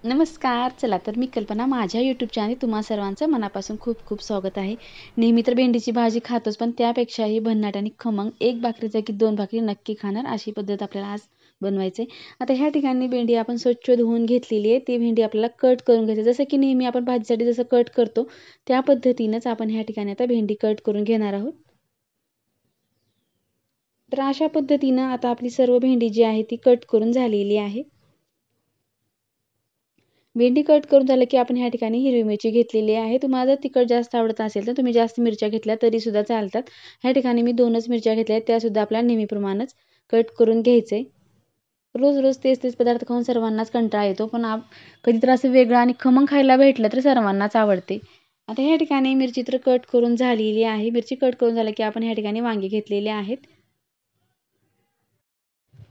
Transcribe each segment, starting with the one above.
नमस्कार. चला तर मी कल्पना माझ्या यूट्यूब चॅनल तुम्हा सर्वांचं मनापासून खूप खूप स्वागत आहे. नेहमी तर भेंडीची भाजी खातोच, पण त्यापेक्षाही भन्नाट आणि खमंग एक भाकरी जागी दोन भाकरी नक्की खाणार अशी पद्धत आपल्याला आज बनवायची आहे. आता ह्या ठिकाणी भेंडी आपण स्वच्छ धुवून घेतलेली आहे. ती भेंडी आपल्याला कट करून घ्यायची. जसं की नेहमी आपण भाजीसाठी जसं कट करतो त्या पद्धतीनंच आपण ह्या ठिकाणी आता भेंडी कट करून घेणार आहोत. तर अशा पद्धतीनं आता आपली सर्व भेंडी जी आहे ती कट करून झालेली आहे. भेंडी कट करून झालं की आपण ह्या ठिकाणी हिरवी मिरची घेतलेली आहे. तुम्हाला जर तिखट जास्त आवडत असेल तर तुम्ही जास्त मिरच्या घेतल्या तरी सुद्धा चालतात. ह्या ठिकाणी मी 2च मिरच्या घेतल्या आहेत, त्या सुद्धा आपल्याला नेहमीप्रमाणेच कट करून घ्यायचे. रोज रोज तेच पदार्थ खाऊन सर्वांनाच कंटाळा येतो, पण कधीतरी असं वेगळं आणि खमंग खायला भेटलं तर सर्वांनाच आवडते. आता ह्या ठिकाणी मिरची तर कट करून झालेली आहे. मिरची कट करून झालं की आपण ह्या ठिकाणी वांगी घेतलेले आहेत.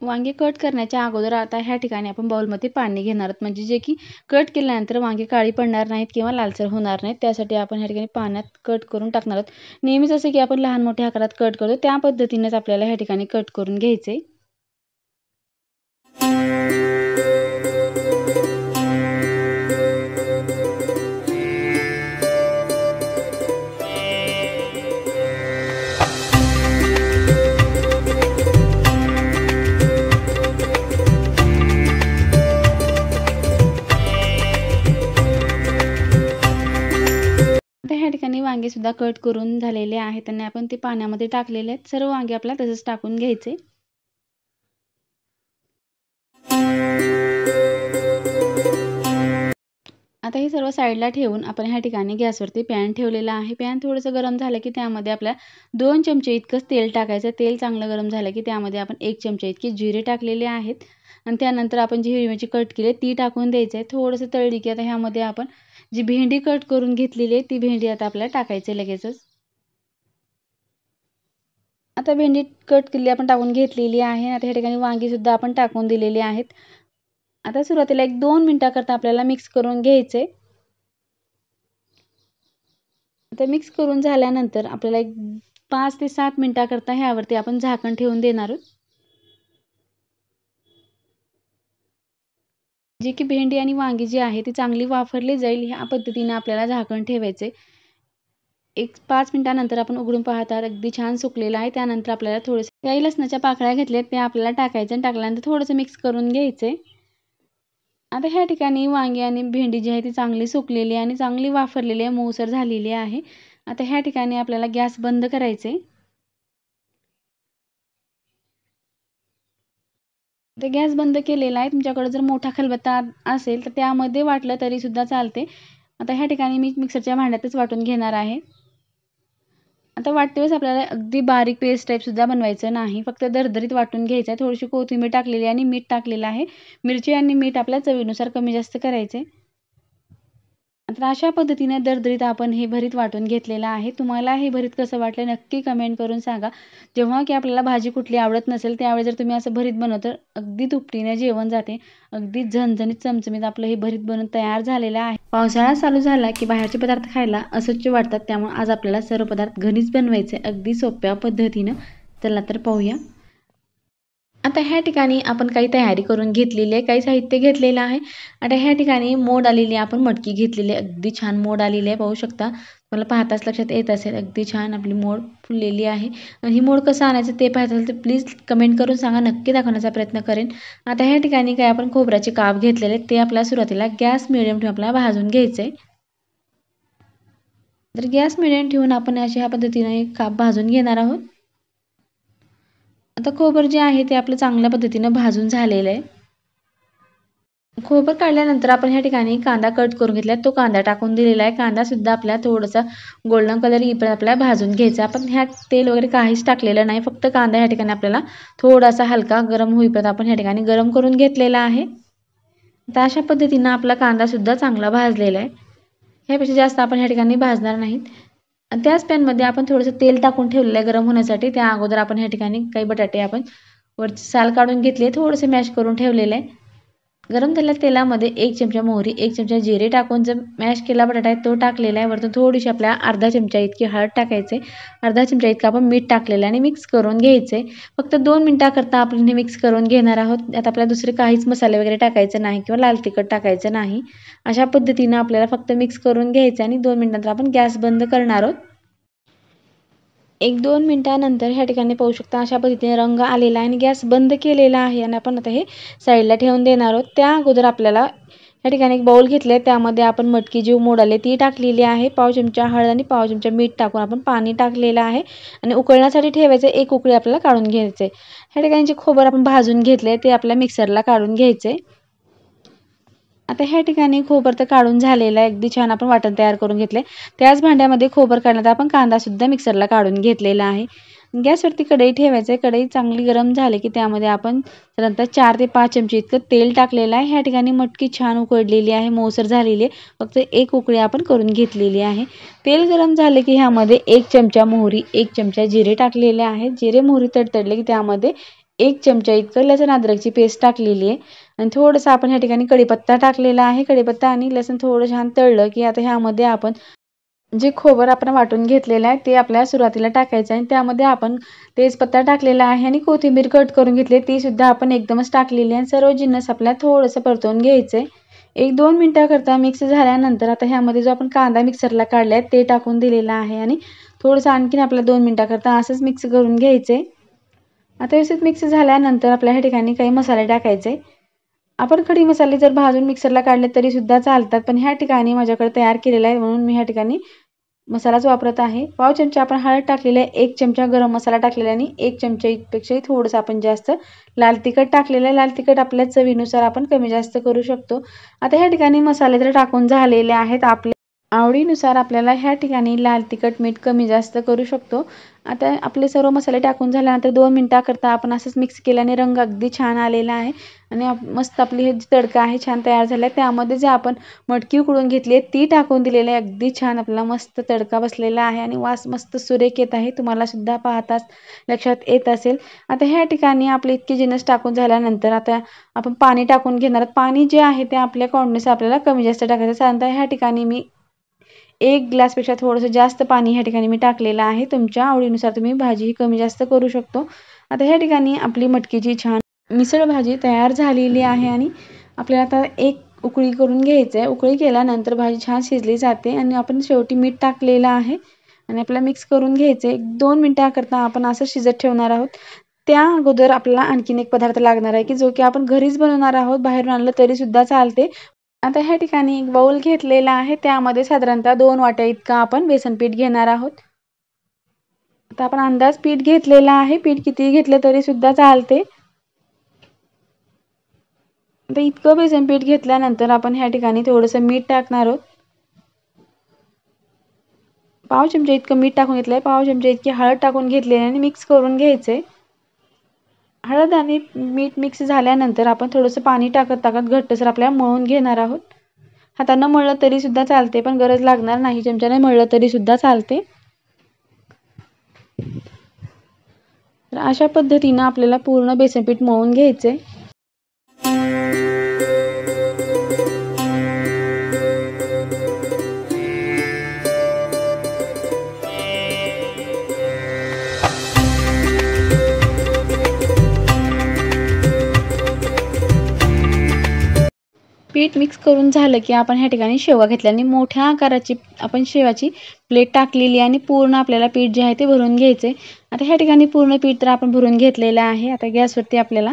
वांगे कट करण्याच्या अगोदर आता ह्या ठिकाणी आपण बाउलमध्ये पाणी घेणार आहोत, म्हणजे जे की कट केल्यानंतर वांगे काळी पडणार नाहीत किंवा लालसर होणार नाहीत. त्यासाठी आपण ह्या ठिकाणी पाण्यात कट करून टाकणार आहोत. नेहमी जसं की आपण लहान मोठ्या आकारात कट करतो त्या पद्धतीनेच आपल्याला ह्या ठिकाणी कट करून घ्यायचे. आता ह्या ठिकाणी वांगे सुद्धा कट करून झालेले आहेत आणि आपण ते पाण्यामध्ये टाकलेले आहेत. सर्व वांगे आपल्याला तसंच टाकून घ्यायचे. आता हे सर्व साईडला ठेवून आपण ह्या ठिकाणी गॅसवरती पॅन ठेवलेला आहे. पॅन थोडंसं गरम झालं की त्यामध्ये आपल्याला 2 चमचे इतकंच तेल टाकायचं. तेल चांगलं गरम झालं की त्यामध्ये आपण 1 चमचा इतके जिरे टाकलेले आहेत आणि त्यानंतर आपण जी हिरवी मिरची कट केली ती टाकून द्यायचं आहे. थोडंसं तळली की आता ह्यामध्ये आपण जी भेंडी कट करून घेतलेली आहे ती भेंडी आता आपल्याला टाकायची लगेचच. आता भेंडी कट केलेली आपण टाकून घेतलेली आहे. आता ह्या ठिकाणी वांगी सुद्धा आपण टाकून दिलेली आहेत. आता सुरुवातीला 1-2 मिनिटाकरता आपल्याला मिक्स करून घ्यायचे. आता मिक्स करून झाल्यानंतर आपल्याला 5 ते 7 मिनिटाकरता ह्यावरती आपण झाकण ठेवून देणार आहोत. जी की भेंडी आणि वांगी जी आहे ती चांगली वाफरली जाईल ह्या पद्धतीने आपल्याला झाकण ठेवायचे. 5 मिनिटानंतर आपण उघडून पाहता अगदी छान सुकलेलं आहे. त्यानंतर आपल्याला थोडेसे काही लसणाच्या पाकळ्या घेतल्यात त्या आपल्याला टाकायच्या आणि टाकल्यानंतर थोडंसं मिक्स करून घ्यायचे. आता ह्या ठिकाणी वांगी आणि भेंडी जी आहे ती चांगली सुकलेली आणि चांगली वाफरलेली आहे, मऊसर झालेली आहे. आता ह्या ठिकाणी आपल्याला गॅस बंद करायचे. तर गॅस बंद केलेला आहे. तुमच्याकडे जर मोठा खलबत्ता असेल तर त्यामध्ये वाटलं तरी सुद्धा चालते. आता ह्या ठिकाणी मी मिक्सरच्या भांड्यातच वाटून घेणार आहे. आता वाटते वेळेस आपल्याला अगदी बारीक पेस्ट टाईप सुद्धा बनवायचं नाही, फक्त दरदरीत वाटून घ्यायचं आहे. थोडीशी कोथिंबीर टाकलेली आणि मीठ टाकलेलं आहे. मिरची आणि मीठ आपल्या चवीनुसार कमी जास्त करायचे. तर अशा पद्धतीने दरदरीत आपण हे भरीत वाटून घेतलेलं आहे. तुम्हाला हे भरीत कसं वाटलं नक्की कमेंट करून सांगा. जेव्हा की आपल्याला भाजी कुठली आवडत नसेल त्यावेळी जर तुम्ही असं भरीत बनवलं तर अगदी दुपटीने जेवण जाते. अगदी झणझणीत चमचमीत आपलं हे भरीत बनून तयार झालेलं आहे. पावसाळा चालू झाला की बाहेरचे पदार्थ खायला अस्वच्छ वाटतात, त्यामुळे आज आपल्याला सर्व पदार्थ घरीच बनवायचे अगदी सोप्या पद्धतीनं. चला तर पाहूया. आता ह्या ठिकाणी आपण काही तयारी करून घेतलेली आहे, काही साहित्य घेतलेलं आहे. आता ह्या ठिकाणी मोड आलेली आपण मटकी घेतलेली आहे. अगदी छान मोड आलेली आहे, पाहू शकता. मला पाहताच लक्षात येत असेल अगदी छान आपली मोड फुललेली आहे. ही मोड कसं आणायचं ते पाहायचं असेल तर प्लीज कमेंट करून सांगा, नक्की दाखवण्याचा प्रयत्न करेन. आता ह्या ठिकाणी काय आपण खोबऱ्याचे काप घेतलेले ते आपल्याला सुरुवातीला गॅस मिडियम ठेवून आपल्याला भाजून घ्यायचं आहे. तर गॅस मिडियम ठेवून आपण ह्या पद्धतीने काप भाजून घेणार आहोत. आता खोबरं जे आहे ते आपलं चांगल्या पद्धतीनं भाजून झालेलं आहे. खोबरं काढल्यानंतर आपण ह्या ठिकाणी कांदा कट करून घेतला तो कांदा टाकून दिलेला आहे. कांदा सुद्धा आपल्याला थोडासा गोल्डन कलर येईपर्यंत आपल्याला भाजून घ्यायचा. आपण ह्यात तेल वगैरे काहीच टाकलेलं नाही, फक्त कांदा ह्या ठिकाणी आपल्याला थोडासा हलका गरम होईपर्यंत आपण ह्या ठिकाणी गरम करून घेतलेला आहे. तर अशा पद्धतीनं आपला कांदा सुद्धा चांगला भाजलेला आहे. ह्यापेक्षा जास्त आपण ह्या ठिकाणी भाजणार नाहीत. आणि त्याच पॅनमध्ये आपण थोडंसं तेल टाकून ठेवलेलं आहे गरम होण्यासाठी. त्या अगोदर आपण ह्या ठिकाणी काही बटाटे आपण वरची साल काढून घेतली, थोडेसे मॅश करून ठेवलेले आहे. गरम झालेल्या तेलामध्ये 1 चमचा मोहरी, 1 चमचा जिरे टाकून जो मॅश केला बटाटा आहे तो टाकलेला आहे. वरतून थोडीशी आपल्या अर्धा चमचा इतकी हळद टाकायचे, अर्धा चमचा इतका आपण मीठ टाकलेलं आहे आणि मिक्स करून घ्यायचे. फक्त 2 मिनिटाकरता आपण हे मिक्स करून घेणार आहोत. आता आपल्याला दुसरे काहीच मसाले वगैरे टाकायचे नाही किंवा लाल तिखट टाकायचं नाही. अशा पद्धतीनं आपल्याला फक्त मिक्स करून घ्यायचं आणि 2 मिनिटांनंतर आपण गॅस बंद करणार आहोत. 1-2 मिनिटानंतर ह्या ठिकाणी पाहू शकता अशा पद्धतीने रंग आलेला आहे आणि गॅस बंद केलेला आहे आणि आपण आता हे साईडला ठेवून देणार आहोत. त्या अगोदर आपल्याला या ठिकाणी एक बाउल घेतले, त्यामध्ये आपण मटकी जी मोड आली ती टाकलेली आहे. पाव चमचा हळद आणि पाव चमचा मीठ टाकून आपण पाणी टाकलेलं आहे आणि उकळण्यासाठी ठेवायचं. 1 उकळी आपल्याला काढून घ्यायचे. ह्या ठिकाणी जे खोबरं आपण भाजून घेतले ते आपल्या मिक्सरला काढून घ्यायचे. आता ह्या ठिकाणी खोबरं तर काढून झालेलं आहे. अगदी छान आपण वाटण तयार करून घेतले. त्याच भांड्यामध्ये खोबरं काढण्यात आपण कांदासुद्धा मिक्सरला काढून घेतलेला आहे. गॅसवरती कढई ठेवायचं आहे. कढई चांगली गरम झाली की त्यामध्ये आपण नंतर 4 ते 5 चमचे इतकं तेल टाकलेलं आहे. ह्या ठिकाणी मटकी छान उकडलेली आहे, मऊसर झालेली आहे. फक्त 1 उकळी आपण करून घेतलेली आहे. तेल गरम झाले की ह्यामध्ये 1 चमचा मोहरी, 1 चमचा जिरे टाकलेले आहे. जिरे मोहरी तडतडले की त्यामध्ये 1 चमचा इतकं लसूण अद्रकची पेस्ट टाकलेली आहे आणि थोडंसं आपण ह्या ठिकाणी कढीपत्ता टाकलेला आहे. कढीपत्ता आणि लसूण थोडं छान तळलं की आता ह्यामध्ये आपण जे खोबरं आपण वाटून घेतलेलं आहे ते आपल्याला सुरुवातीला टाकायचं आहे आणि त्यामध्ये आपण तेजपत्ता टाकलेला आहे आणि कोथिंबीर कट करून घेतली ती सुद्धा आपण एकदमच टाकलेली आहे आणि सर्व जिन्नस आपल्याला थोडंसं परतवून घ्यायचं आहे. 1-2 मिनिटाकरता मिक्स झाल्यानंतर आता ह्यामध्ये जो आपण कांदा मिक्सरला काढला आहे ते टाकून दिलेला आहे आणि थोडंसं आणखीन आपल्याला 2 मिनिटाकरता असंच मिक्स करून घ्यायचं आहे. आता व्यवस्थित मिक्स झाल्यानंतर आपल्या ह्या ठिकाणी काही मसाले टाकायचे. आपण खडी मसाले जर भाजून मिक्सरला काढले तरी सुद्धा चालतात, पण ह्या ठिकाणी माझ्याकडे तयार केलेला आहे म्हणून मी ह्या ठिकाणी मसालाच वापरत आहे. पाव चमचा आपण हळद टाकलेला आहे, 1 चमचा गरम मसाला टाकलेला आहे आणि 1 चमचापेक्षाही थोडंसं आपण जास्त लाल तिखट टाकलेलं आहे. लाल तिखट आपल्या चवीनुसार आपण कमी जास्त करू शकतो. आता ह्या ठिकाणी मसाले तर टाकून झालेले आहेत. आपल्या आवडीनुसार आपल्याला ह्या ठिकाणी लाल तिखट मीठ कमी जास्त करू शकतो. आता आपले सर्व मसाले टाकून झाल्यानंतर 2 मिनिटाकरता आपण असंच मिक्स केल्याने रंग अगदी छान आलेला आहे आणि मस्त आपली हे तडका आहे छान तयार झाला आहे. त्यामध्ये जे आपण मटकी उकडून घेतली आहे ती टाकून दिलेली आहे. अगदी छान आपला मस्त तडका बसलेला आहे आणि वास मस्त सुरेख येत आहे. तुम्हाला सुद्धा पाहताच लक्षात येत असेल. आता ह्या ठिकाणी आपले इतके जिन्नस टाकून झाल्यानंतर आता आपण पाणी टाकून घेणार आहोत. पाणी जे आहे ते आपल्या कॉन्टिटीनुसार आपल्याला कमी जास्त टाकायचं. साधारणतः ह्या ठिकाणी मी 1 ग्लासपेक्षा थोडंसं जास्त पाणी ह्या ठिकाणी मी टाकलेलं आहे. तुमच्या आवडीनुसार तुम्ही भाजी कमी जास्त करू शकतो. आता ह्या ठिकाणी आपली मटकीची छान मिसळ भाजी तयार झालेली आहे आणि आपल्याला आता 1 उकळी करून घ्यायचं आहे. उकळी केल्यानंतर भाजी छान शिजली जाते आणि आपण शेवटी मीठ टाकलेलं आहे आणि आपल्याला मिक्स करून घ्यायचं आहे. 2 मिनिटाकरता आपण असं शिजत ठेवणार आहोत. त्या अगोदर आपल्याला आणखीन एक पदार्थ लागणार आहे की जो की आपण घरीच बनवणार आहोत. बाहेरून आणलं तरी सुद्धा चालते. आता ह्या ठिकाणी एक बाउल घेतलेला आहे. त्यामध्ये साधारणतः 2 वाट्या इतका आपण बेसन पीठ घेणार आहोत. आता आपण अंदाज पीठ घेतलेला आहे. पीठ किती घेतलं तरी सुद्धा चालते. आता इतकं बेसन पीठ घेतल्यानंतर आपण ह्या ठिकाणी थोडंसं मीठ टाकणार आहोत. पाव चमचा इतकं मीठ टाकून घेतलंय. पाव चमचा इतकी हळद टाकून घेतलेली आणि मिक्स करून घ्यायचंय. हळद आणि मीठ मिक्स झाल्यानंतर आपण थोडंसं पाणी टाकत घट्टसर आपल्याला मळून घेणार आहोत. हातानं मळलं तरी सुद्धा चालते, पण गरज लागणार नाही. चमच्याने मळलं तरी सुद्धा चालते. तर अशा पद्धतीनं आपल्याला पूर्ण बेसन पीठ मळून घ्यायचंय. पीठ मिक्स करून झालं की आपण ह्या ठिकाणी शेवगा घेतल्याने मोठ्या आकाराची आपण शेवाची प्लेट टाकलेली आणि पूर्ण आपल्याला पीठ जे आहे ते भरून घ्यायचे. आता ह्या ठिकाणी पूर्ण पीठ तर आपण भरून घेतलेलं आहे. आता गॅसवरती आपल्याला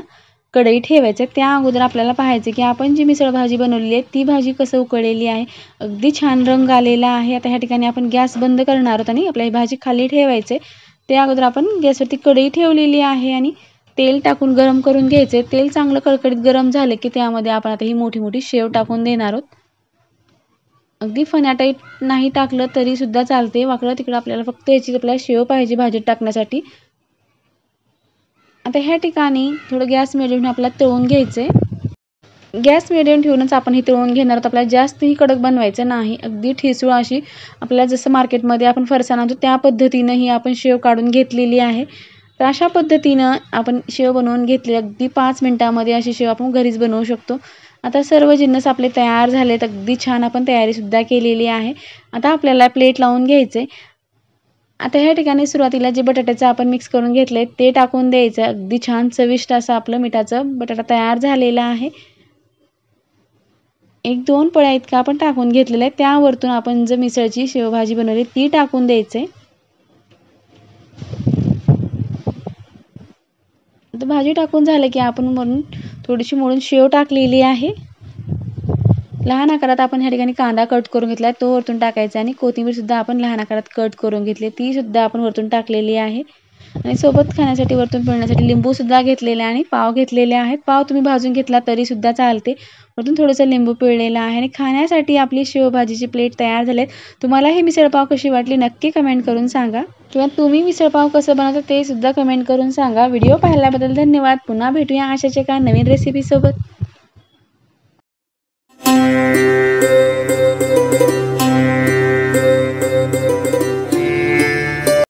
कढई ठेवायचं. त्या अगोदर आपल्याला पाहायचं की आपण जी मिसळ भाजी बनवलेली आहे ती भाजी कसं उकळलेली आहे. अगदी छान रंग आलेला आहे. आता ह्या ठिकाणी आपण गॅस बंद करणार आहोत आणि आपल्याला ही भाजी खाली ठेवायचे. त्या अगोदर आपण गॅसवरती कढई ठेवलेली आहे आणि तेल टाकून गरम करून घ्यायचे. तेल चांगलं कडकडीत गरम झाले की त्यामध्ये आपण आता ही मोठी मोठी शेव टाकून देणार आहोत. अगदी फण्याटाईप नाही टाकलं तरी सुद्धा चालते. वाकडं तिकडं आपल्याला फक्त याची आपल्याला शेव पाहिजे भाजीत टाकण्यासाठी. आता ह्या ठिकाणी थोडं गॅस मिडियम आपल्याला तळून घ्यायचे. गॅस मिडियम ठेवूनच आपण हे तळून घेणार आहोत. आपल्याला जास्तही कडक बनवायचं नाही. अगदी ठिसूळ अशी आपल्याला जसं मार्केटमध्ये आपण फरसाण आणतो त्या पद्धतीनं ही आपण शेव काढून घेतलेली आहे. तर अशा पद्धतीनं आपण शेव बनवून घेतली. अगदी 5 मिनिटामध्ये अशी शेव आपण घरीच बनवू शकतो. आता सर्व जिन्नस आपले तयार झालेत, अगदी छान आपण तयारीसुद्धा केलेली आहे. आता आपल्याला प्लेट लावून घ्यायचे. आता ह्या ठिकाणी सुरुवातीला जे बटाट्याचं आपण मिक्स करून घेतले ते टाकून द्यायचं. अगदी छान चविष्ट असं आपलं मिठाचं बटाटा तयार झालेला आहे. 1-2 पळ्या इतका आपण टाकून घेतलेलं आहे. त्यावरतून आपण जे मिसळची शेवभाजी बनवली ती टाकून द्यायचे. आता भाजी टाकून झालं की आपण वरून थोडीशी मोडून शेव टाकलेली आहे. लहान आकारात आपण ह्या ठिकाणी कांदा कट करून घेतला तो वरतून टाकायचा आणि कोथिंबीर सुद्धा आपण लहान आकारात कट करून घेतली ती सुद्धा आपण वरतून टाकलेली आहे. आणि सोबत खाण्यासाठी वरतून पिळण्यासाठी लिंबू सुद्धा घेतलेले आणि पाव घेतलेले आहेत. पाव तुम्ही भाजून घेतला तरी सुद्धा चालते. वरतून थोडंसं लिंबू पिळलेलं आहे आणि खाण्यासाठी आपली शेवभाजीची प्लेट तयार झाली आहे. तुम्हाला ही मिसळपाव कशी वाटली नक्की कमेंट करून सांगा किंवा तुम्ही मिसळपाव कसं बनवता ते सुद्धा कमेंट करून सांगा. व्हिडिओ पाहिल्याबद्दल धन्यवाद. पुन्हा भेटूया अशाच एका नवीन रेसिपी सोबत.